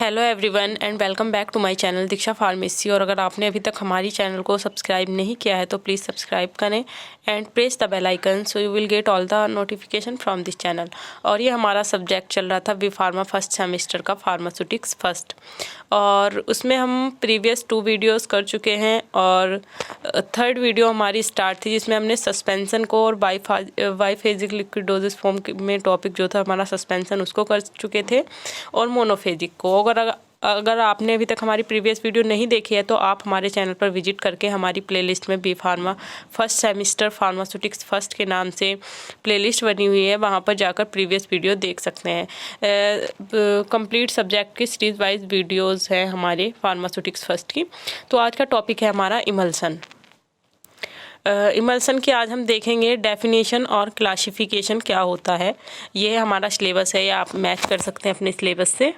Hello everyone and welcome back to my channel Diksha pharmacy. और अगर आपने अभी तक हमारी चैनल को सब्सक्राइब नहीं किया है तो प्लीज़ सब्सक्राइब करें and press the bell icon so you will get all the notification from this channel. और ये हमारा सब्जेक्ट चल रहा था बी फार्मा फर्स्ट सेमेस्टर का, फार्मास्यूटिक्स फर्स्ट, और उसमें हम प्रीवियस 2 वीडियोस कर चुके हैं और थर्ड वीडियो हमारी स्टार्ट थी जिसमें हमने सस्पेंसन को और बाईफेजिक लिक्विड डोजेस फॉर्म में टॉपिक जो था हमारा सस्पेंसन उसको कर चुके थे और मोनोफेजिक को। अगर आपने अभी तक हमारी प्रीवियस वीडियो नहीं देखी है तो आप हमारे चैनल पर विजिट करके हमारी प्लेलिस्ट में B pharma first semester pharmaceutics first के नाम से प्लेलिस्ट बनी हुई है, वहाँ पर जाकर प्रीवियस वीडियो देख सकते हैं। कंप्लीट सब्जेक्ट की सीरीज वाइज वीडियोस हैं हमारे फार्मास्यूटिक्स फर्स्ट की। तो आज का टॉपिक है हमारा इमल्सन। इमल्सन की आज हम देखेंगे डेफिनेशन और क्लासिफिकेशन क्या होता है। ये हमारा सिलेबस है, ये आप मैच कर सकते हैं अपने सिलेबस से।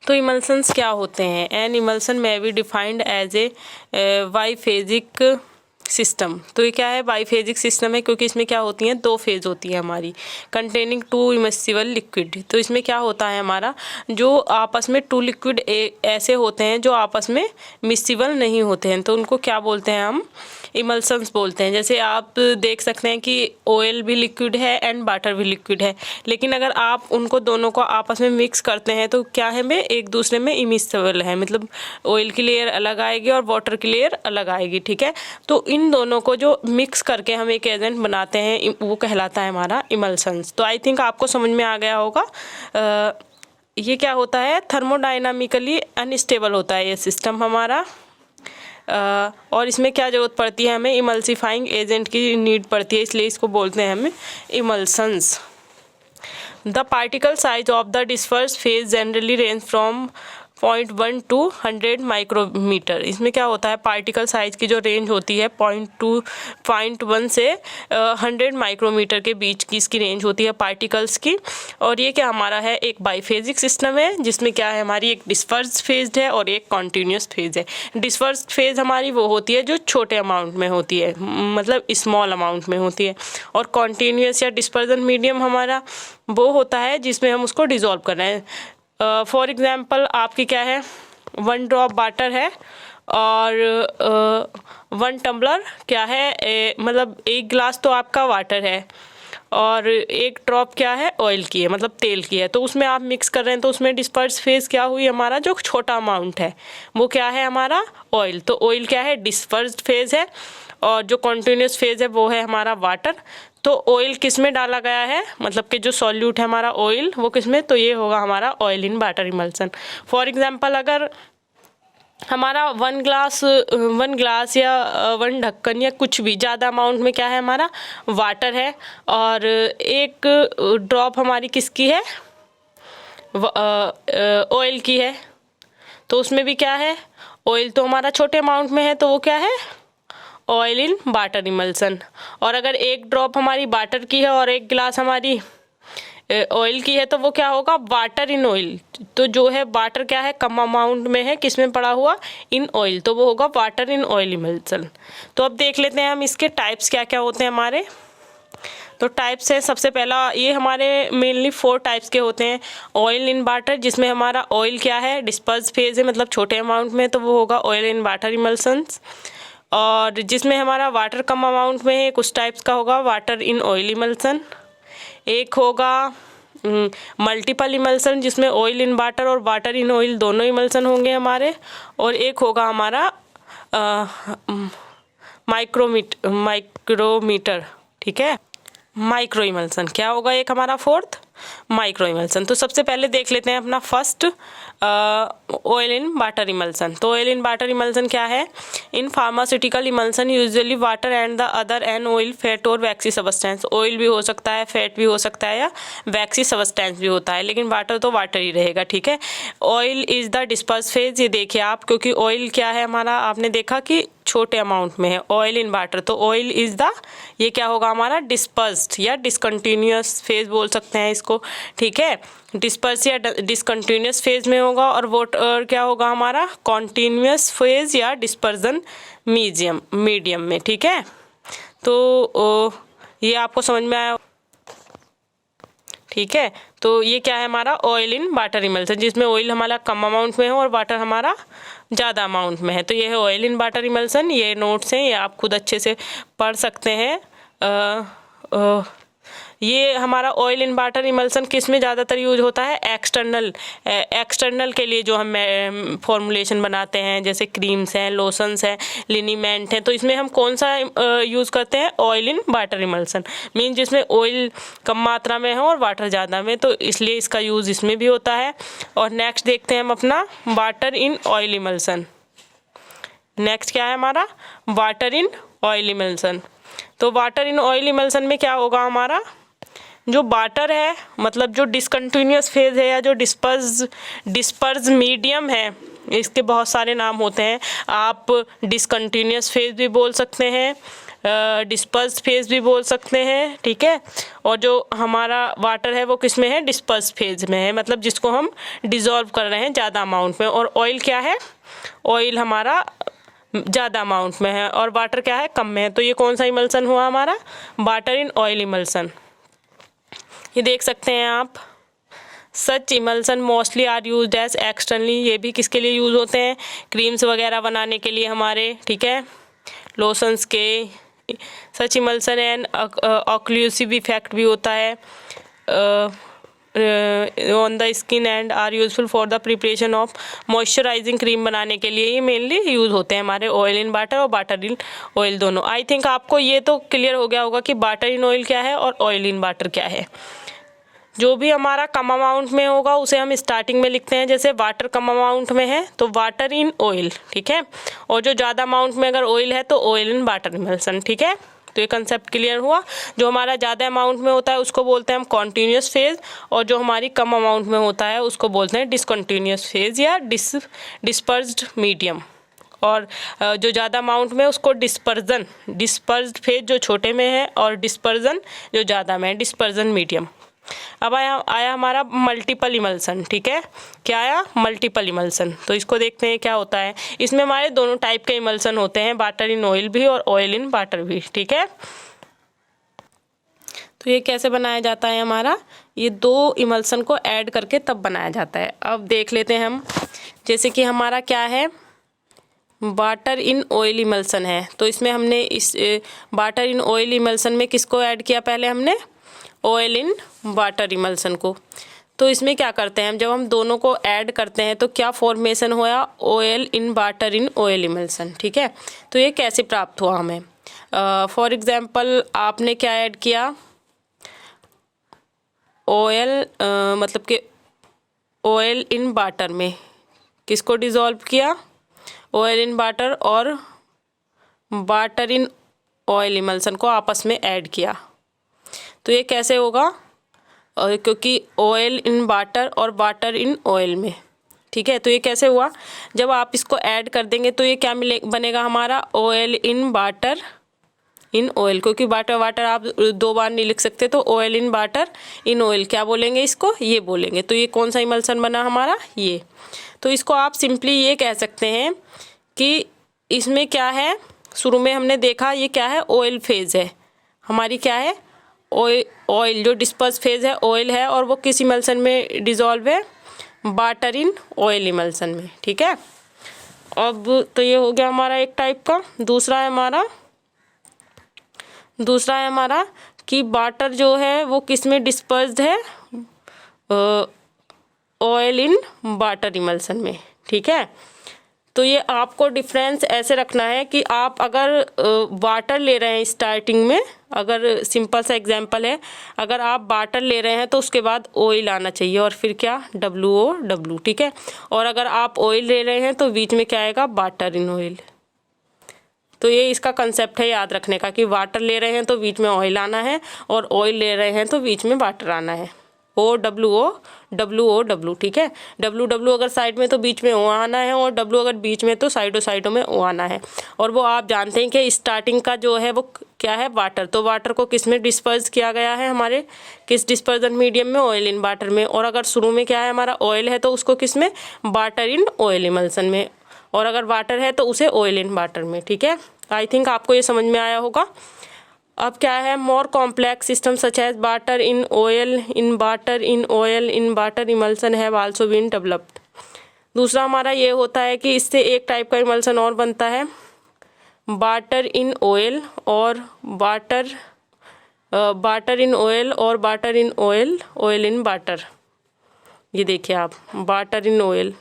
तो इमल्सन्स क्या होते हैं? एन इमल्सन में be defined as a biphasic system. तो ये क्या है? बाईफेजिक सिस्टम है क्योंकि इसमें क्या होती हैं, 2 फेज होती है हमारी, कंटेनिंग 2 इमिसिबल लिक्विड। तो इसमें क्या होता है हमारा, जो आपस में 2 लिक्विड ऐसे होते हैं जो आपस में मिसिबल नहीं होते हैं, तो उनको क्या बोलते हैं हम? इमल्सन्स बोलते हैं। जैसे आप देख सकते हैं कि ऑयल भी लिक्विड है एंड वाटर भी लिक्विड है, लेकिन अगर आप उनको दोनों को आपस में मिक्स करते हैं तो क्या है, वे एक दूसरे में इमिसिबल है, मतलब ऑयल की लेयर अलग आएगी और वाटर की लेयर अलग आएगी, ठीक है। तो इन दोनों को जो मिक्स करके हम एक एजेंट बनाते हैं वो कहलाता है हमारा इमल्सन्स। तो आई थिंक आपको समझ में आ गया होगा। ये क्या होता है, थर्मोडायनामिकली अनस्टेबल होता है ये सिस्टम हमारा। और इसमें क्या ज़रूरत पड़ती है, हमें इमल्सिफाइंग एजेंट की नीड पड़ती है, इसलिए इसको बोलते हैं हमें emulsions. The particle size of the disperse phase generally range from 0.1 to 100 micrometer. इसमें क्या होता है, पार्टिकल साइज की जो रेंज होती है 0.1 से 100 माइक्रोमीटर के बीच की इसकी रेंज होती है पार्टिकल्स की। और ये क्या हमारा है, एक बाईफेजिक सिस्टम है जिसमें क्या है, हमारी एक डिस्पर्स फेज है और एक कॉन्टिन्यूस फेज है। डिस्पर्स फेज हमारी वो होती है जो छोटे अमाउंट में होती है, मतलब स्मॉल अमाउंट में होती है, और कॉन्टिन्यूस या डिस्पर्जन मीडियम हमारा वो होता है जिसमें हम उसको डिसॉल्व कर रहे हैं। फॉर एग्जाम्पल आपकी क्या है, 1 ड्रॉप वाटर है और 1 टम्बलर क्या है, मतलब 1 गिलास तो आपका वाटर है और 1 ड्रॉप क्या है, ऑयल की है, मतलब तेल की है। तो उसमें आप मिक्स कर रहे हैं तो उसमें डिस्पर्स फेज क्या हुई हमारा, जो छोटा अमाउंट है वो क्या है हमारा ऑयल। तो ऑयल क्या है, डिस्पर्स्ड फेज है, और जो कॉन्टिन्यूस फेज है वो है हमारा वाटर। तो ऑयल किस में डाला गया है, मतलब कि जो सॉल्यूट है हमारा ऑयल वो किस में, तो ये होगा हमारा oil in water emulsion. For example अगर हमारा 1 ग्लास या 1 ढक्कन या कुछ भी ज़्यादा अमाउंट में क्या है हमारा वाटर है, और 1 ड्रॉप हमारी किसकी है, ऑयल की है, तो उसमें भी क्या है, ऑयल तो हमारा छोटे अमाउंट में है तो वो क्या है, ऑयल इन वाटर इमल्सन। और अगर 1 ड्रॉप हमारी वाटर की है और 1 गिलास हमारी ऑयल की है तो वो क्या होगा, वाटर इन ऑयल। तो जो है वाटर क्या है, कम अमाउंट में है, किस में पड़ा हुआ, इन ऑयल, तो वो होगा वाटर इन ऑयल इमल्सन। तो अब देख लेते हैं हम इसके टाइप्स क्या क्या होते हैं हमारे। तो टाइप्स है, सबसे पहला ये हमारे मेनली 4 टाइप्स के होते हैं। ऑयल इन वाटर, जिसमें हमारा ऑयल क्या है, डिस्पर्स फेज है, मतलब छोटे अमाउंट में, तो वो होगा ऑयल इन वाटर इमल्सन्स। और जिसमें हमारा वाटर कम अमाउंट में है, कुछ टाइप्स का होगा वाटर इन ऑयल इमल्सन। एक होगा मल्टीपल इमल्सन, जिसमें ऑयल इन वाटर और वाटर इन ऑयल दोनों इमल्सन होंगे हमारे। और एक होगा हमारा माइक्रोमीटर, ठीक है, माइक्रो इमल्सन। क्या होगा एक हमारा 4th माइक्रो इमल्सन। तो सबसे पहले देख लेते हैं अपना first oil in water emulsion. तो ऑयल इन वाटर इमल्सन क्या है, in pharmaceutical emulsion usually water and the other an oil, fat और वैक्सी सब्सटेंस। ऑयल भी हो सकता है, फैट भी हो सकता है, या वैक्सी सब्सटेंस भी होता है, लेकिन वाटर तो वाटर ही रहेगा, ठीक है। Oil is the disperse phase, ये देखिए आप, क्योंकि ऑयल क्या है हमारा, आपने देखा कि छोटे अमाउंट में है, ऑयल इन वाटर, तो ऑयल इज द, ये क्या होगा हमारा, डिस्पर्स्ड या डिसकंटिन्यूअस फेज बोल सकते हैं इसको, ठीक है। डिस्पर्स या डिसकंटिन्यूअस फेज में होगा, और वाटर क्या होगा हमारा, कॉन्टिन्यूअस फेज या डिस्पर्जन मीडियम में, ठीक है। तो ये आपको समझ में आया, ठीक है। तो ये क्या है हमारा ऑयल इन वाटर इमल्सन, जिसमें ऑयल हमारा कम अमाउंट में है और वाटर हमारा ज़्यादा अमाउंट में है। तो ये है ऑयल इन वाटर इमल्सन। ये नोट्स हैं, ये आप खुद अच्छे से पढ़ सकते हैं। ये हमारा ऑयल इन वाटर इमल्सन किस में ज़्यादातर यूज होता है? एक्सटर्नल के लिए जो हम फॉर्मुलेशन बनाते हैं, जैसे क्रीम्स हैं, लोशंस हैं, लिनीमेंट हैं, तो इसमें हम कौन सा यूज़ करते हैं? Oil in water emulsion, mean जिसमें ऑयल कम मात्रा में है और वाटर ज़्यादा में, तो इसलिए इसका यूज़ इसमें भी होता है। और नेक्स्ट देखते हैं हम अपना water in oil emulsion. Next क्या है हमारा? Water in oil emulsion. तो वाटर इन ऑयल इमल्सन में क्या होगा हमारा? जो वाटर है, मतलब जो डिसकंटिन्यूअस फेज है या जो डिस्पर्स मीडियम है, इसके बहुत सारे नाम होते हैं। आप डिसकंटिन्यूअस फेज भी बोल सकते हैं, डिस्पर्स फेज भी बोल सकते हैं, ठीक है। और जो हमारा वाटर है वो किस में है? डिस्पर्स फेज में है, मतलब जिसको हम डिसॉल्व कर रहे हैं ज़्यादा अमाउंट में। और ऑयल क्या है? ऑयल हमारा ज़्यादा अमाउंट में है और वाटर क्या है? कम में है। तो ये कौन सा इमल्सन हुआ हमारा? Water in oil emulsion. ये देख सकते हैं आप, such emulsion mostly are used as externally. ये भी किसके लिए यूज़ होते हैं? क्रीम्स वगैरह बनाने के लिए हमारे, ठीक है, लोशंस के। Such emulsion and occlusive effect भी होता है on the skin and are useful for the preparation of moisturising cream बनाने के लिए। ये मेनली यूज़ होते हैं हमारे ऑयल इन वाटर और वाटर इन ऑयल दोनों। आई थिंक आपको ये तो क्लियर हो गया होगा कि वाटर इन ऑयल क्या है और ऑयल इन वाटर क्या है। जो भी हमारा कम अमाउंट में होगा उसे हम स्टार्टिंग में लिखते हैं, जैसे वाटर कम अमाउंट में है तो वाटर इन ऑयल, ठीक है। और जो ज़्यादा अमाउंट में अगर ऑयल है तो ऑयल इन वाटर इमल्सन, ठीक है। तो ये कंसेप्ट क्लियर हुआ। जो हमारा ज़्यादा अमाउंट में होता है उसको बोलते हैं हम कॉन्टीन्यूस फेज, और जो हमारी कम अमाउंट में होता है उसको बोलते हैं डिसकंटीन्यूस फेज या डिस्पर्स्ड मीडियम। और जो ज़्यादा अमाउंट में उसको डिस्पर्स्ड फेज जो छोटे में है, और डिस्पर्जन जो ज़्यादा में है, डिस्पर्जन मीडियम। अब आया हमारा मल्टीपल इमल्सन, ठीक है। क्या आया? Multiple emulsion. तो इसको देखते हैं क्या होता है। इसमें हमारे दोनों टाइप के इमल्सन होते हैं, वाटर इन ऑयल भी और ऑयल इन वाटर भी, ठीक है। तो ये कैसे बनाया जाता है हमारा? ये दो इमल्सन को ऐड करके तब बनाया जाता है। अब देख लेते हैं हम, जैसे कि हमारा क्या है, वाटर इन ऑयल इमल्सन है। तो इसमें हमने इस वाटर इन ऑयल इमल्सन में किसको ऐड किया? पहले हमने ऑयल इन वाटर इमल्सन को। तो इसमें क्या करते हैं हम, जब हम दोनों को ऐड करते हैं तो क्या फॉर्मेशन होया? Oil in water in oil emulsion, ठीक है। तो ये कैसे प्राप्त हुआ हमें? फॉर एग्जांपल आपने क्या ऐड किया? ऑयल मतलब कि ऑयल इन वाटर में किसको डिज़ोल्व किया? ऑयल इन वाटर और वाटर इन ऑयल इमल्सन को आपस में ऐड किया। तो ये कैसे होगा? क्योंकि ऑयल इन वाटर और वाटर इन ऑयल में, ठीक है। तो ये कैसे हुआ? जब आप इसको ऐड कर देंगे तो ये क्या बनेगा हमारा? Oil in water in oil, क्योंकि वाटर आप दो बार नहीं लिख सकते, तो oil in water in oil क्या बोलेंगे इसको? ये बोलेंगे। तो ये कौन सा इमल्सन बना हमारा? ये। तो इसको आप सिंपली ये कह सकते हैं कि इसमें क्या है, शुरू में हमने देखा ये क्या है? ऑयल फेज है हमारी, क्या है? ऑयल जो डिस्पर्स फेज है ऑयल है, और वो किस इमल्सन में डिज़ोल्व है? वाटर इन ऑयल इमल्सन में, ठीक है। अब तो ये हो गया हमारा एक टाइप का। दूसरा है हमारा कि वाटर जो है वो किस में डिस्पर्स्ड है? ऑयल इन वाटर इमल्सन में, ठीक है। तो ये आपको डिफरेंस ऐसे रखना है कि आप अगर वाटर ले रहे हैं स्टार्टिंग में, अगर सिंपल सा एग्जांपल है, अगर आप वाटर ले रहे हैं तो उसके बाद ऑयल आना चाहिए और फिर क्या? WOW, ठीक है। और अगर आप ऑयल ले रहे हैं तो बीच में क्या आएगा? Water in oil. तो ये इसका कंसेप्ट है याद रखने का कि वाटर ले रहे हैं तो बीच में ऑयल आना है, और ऑयल ले रहे हैं तो बीच में वाटर आना है। OWO, ठीक है। WW अगर साइड में तो बीच में O आना है, और W अगर बीच में तो साइडों में O आना है। और वो आप जानते हैं कि स्टार्टिंग का जो है वो क्या है? वाटर। तो वाटर को किस में डिस्पर्स किया गया है? हमारे किस डिस्पर्जन मीडियम में? ऑयल इन वाटर में। और अगर शुरू में क्या है हमारा? ऑयल है, तो उसको किस में? वाटर इन ऑयल इमल्सन में। और अगर वाटर है तो उसे ऑयल इन वाटर में, ठीक है। आई थिंक आपको ये समझ में आया होगा। अब क्या है, more complex system such as water in oil in water in oil in water emulsion have also been developed. दूसरा हमारा ये होता है कि इससे एक टाइप का इमल्सन और बनता है, वाटर इन ऑयल और वाटर इन ऑयल और water in oil, oil in water. ये देखिए आप, वाटर इन ऑयल,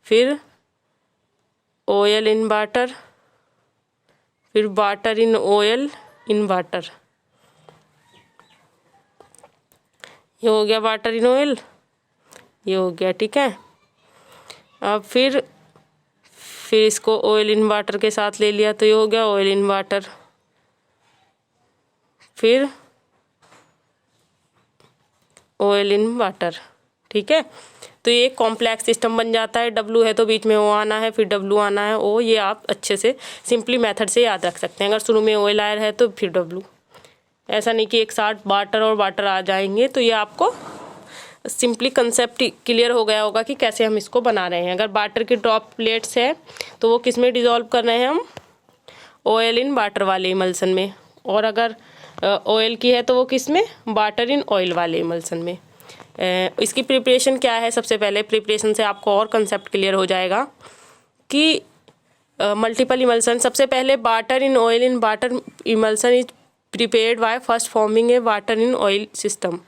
फिर ऑयल इन वाटर, फिर water in oil in water. ये हो गया वाटर इन ऑयल, ये हो गया, ठीक है। अब फिर इसको ऑयल इन वाटर के साथ ले लिया तो ये हो गया ऑयल इन वाटर, फिर ऑयल इन वाटर, ठीक है। तो ये कॉम्प्लेक्स सिस्टम बन जाता है। डब्लू है तो बीच में ओ आना है, फिर डब्लू आना है, ओ, ये आप अच्छे से सिंपली मेथड से याद रख सकते हैं। अगर शुरू में ऑयल आया है तो फिर डब्लू, ऐसा नहीं कि एक साथ वाटर और वाटर आ जाएंगे। तो ये आपको सिंपली कंसेप्ट क्लियर हो गया होगा कि कैसे हम इसको बना रहे हैं। अगर वाटर की ड्रॉपलेट्स है तो वो किस में डिज़ोल्व कर रहे हैं हम, ऑयल इन वाटर वाले इमल्सन में, और अगर ऑयल की है तो वो किस में, वाटर इन ऑयल वाले इमल्सन में। इसकी प्रिपरेशन क्या है, सबसे पहले प्रिपरेशन से आपको और कंसेप्ट क्लियर हो जाएगा कि मल्टीपल इमल्सन। सबसे पहले water in oil in water emulsion is prepared by first forming a water in oil system.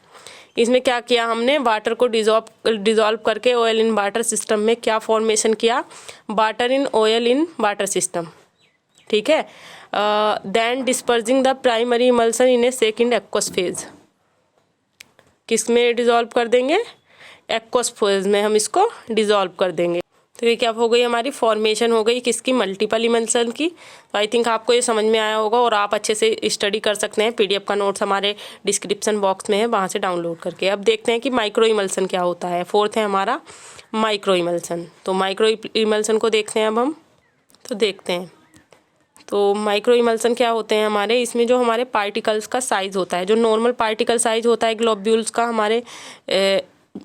इसमें क्या किया हमने, वाटर को डिज़ोल्व करके ऑयल इन वाटर सिस्टम में क्या फॉर्मेशन किया, water in oil in water system, ठीक है। Then dispersing the primary emulsion in a second aqueous phase. किस में डिज़ोल्व कर देंगे, एक्वस फेज में हम इसको डिज़ोल्व कर देंगे। तो ये क्या हो गई, हमारी फॉर्मेशन हो गई किसकी, मल्टीपल इमल्सन की। तो आई थिंक आपको ये समझ में आया होगा और आप अच्छे से स्टडी कर सकते हैं। पीडीएफ का नोट्स हमारे डिस्क्रिप्शन बॉक्स में है, वहाँ से डाउनलोड करके। अब देखते हैं कि माइक्रो इमल्सन क्या होता है। फोर्थ है हमारा माइक्रो इमल्सन। तो माइक्रो इमल्सन को देखते हैं अब हम, तो देखते हैं। तो माइक्रो इमल्सन क्या होते हैं हमारे, इसमें जो हमारे पार्टिकल्स का साइज़ होता है, जो नॉर्मल पार्टिकल साइज़ होता है ग्लोब्यूल्स का, हमारे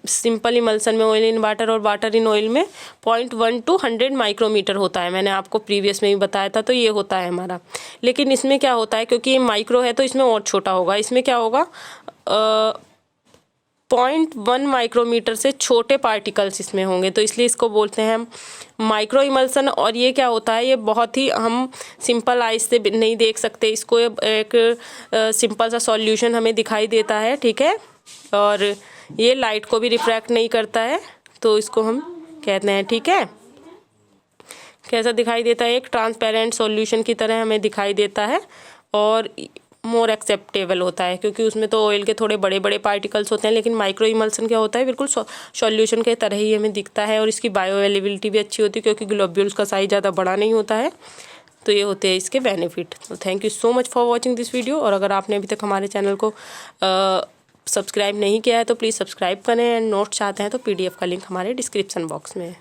सिंपल इमल्सन में ऑयल इन वाटर और वाटर इन ऑयल में 0.1 to 100 माइक्रोमीटर होता है। मैंने आपको प्रीवियस में भी बताया था। तो ये होता है हमारा, लेकिन इसमें क्या होता है, क्योंकि ये माइक्रो है तो इसमें और छोटा होगा। इसमें क्या होगा, 0.1 माइक्रोमीटर से छोटे पार्टिकल्स इसमें होंगे, तो इसलिए इसको बोलते हैं हम माइक्रो इमल्सन। और ये क्या होता है, ये बहुत ही हम सिंपल आइज से नहीं देख सकते इसको। एक सिंपल सा सॉल्यूशन हमें दिखाई देता है, ठीक है, और ये लाइट को भी रिफ्रैक्ट नहीं करता है, तो इसको हम कहते हैं, ठीक है। कैसा दिखाई देता है, एक ट्रांसपेरेंट सॉल्यूशन की तरह हमें दिखाई देता है और मोर एक्सेप्टेबल होता है, क्योंकि उसमें तो ऑयल के थोड़े बड़े बड़े पार्टिकल्स होते हैं। लेकिन माइक्रो इमल्सन क्या होता है, बिल्कुल सॉल्यूशन के तरह ही हमें दिखता है, और इसकी बायो अवेलेबिलिटी भी अच्छी होती है, क्योंकि ग्लोब्यूल्स का साइज ज़्यादा बड़ा नहीं होता है। तो ये होते हैं इसके बेनिफिट। तो thank you so much for watching this video. और अगर आपने अभी तक हमारे चैनल को सब्सक्राइब नहीं किया है तो प्लीज़ सब्सक्राइब करें, एंड नोट्स चाहते हैं तो पीडीएफ का लिंक हमारे डिस्क्रिप्शन बॉक्स में है।